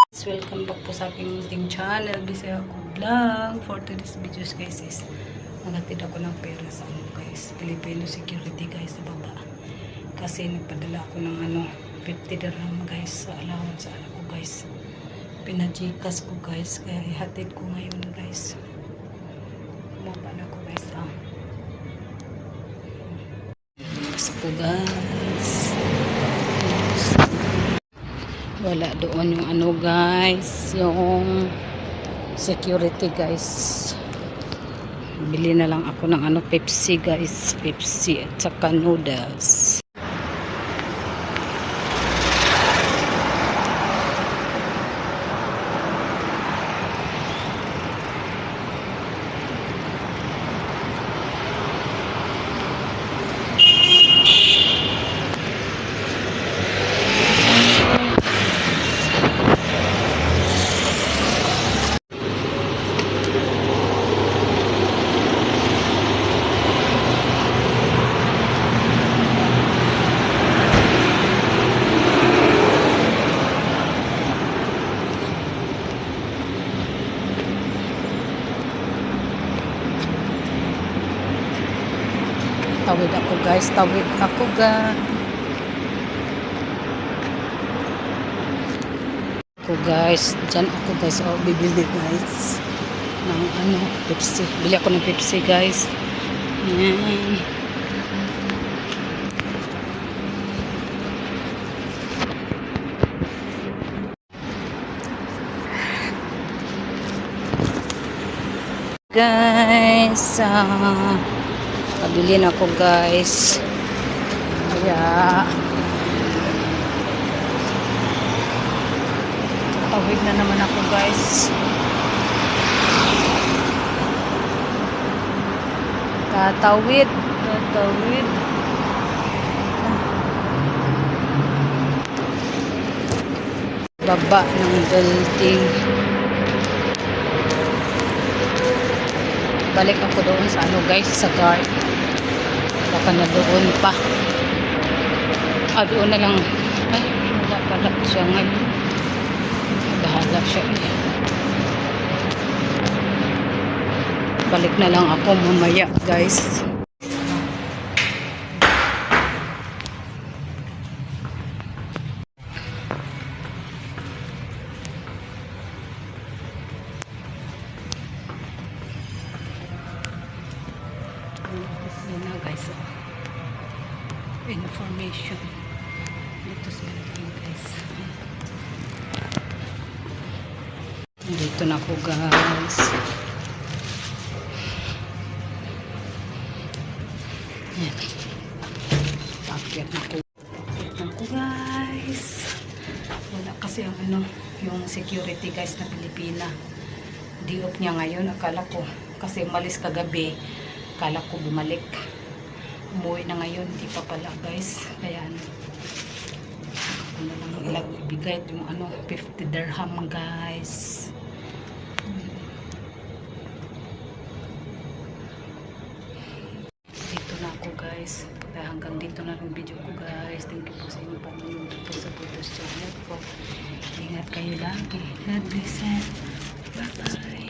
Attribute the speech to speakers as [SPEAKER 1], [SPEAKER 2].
[SPEAKER 1] Welcome back po sa aking munting channel, Bisaya ko vlog. For today's videos guys is nagatid ako ng pera sa guys, Filipino security guys sa baba. Kasi nagpadala ako ng 50 dirham guys sa allowance sa anak ko guys. Pinajikas ko guys, kaya ihatid ko ngayon guys. Kumapa na ko guys Gusto ko guys. Wala doon yung guys, yung security guys. Bili na lang ako ng Pepsi guys, Pepsi at saka noodles. Tawid ako guys, tawid ako guys. Diyan ako guys, bibili guys ng Pepsi. Bili ako ng Pepsi guys. Yan. Guys, pabili na ako guys. Kaya tawid na naman ako guys. Tatawid baba ng building. Balik ako doon sa guys, sa guard. Baka na doon pa. Doon na lang. Ay, wala pala siya ngayon. Bahala siya Balik na lang ako mamaya guys. Yan na guys, information dito sa building guys. Dito na ako guys. Yan, pakyat na ako guys. Wala kasi yung security guys na Pilipina. Di-off niya ngayon. Akala ko kasi umalis kagabi, akala ko bumalik, umuwi na ngayon, hindi pa pala guys. Kaya ako na lang ibigay yung 50 dirham guys. Dito na ako guys. Kaya hanggang dito na yung video ko guys. Thank you po sa inyong panonood po sa Butos channel ko. Ingat kayo lagi. God bless. Bye bye.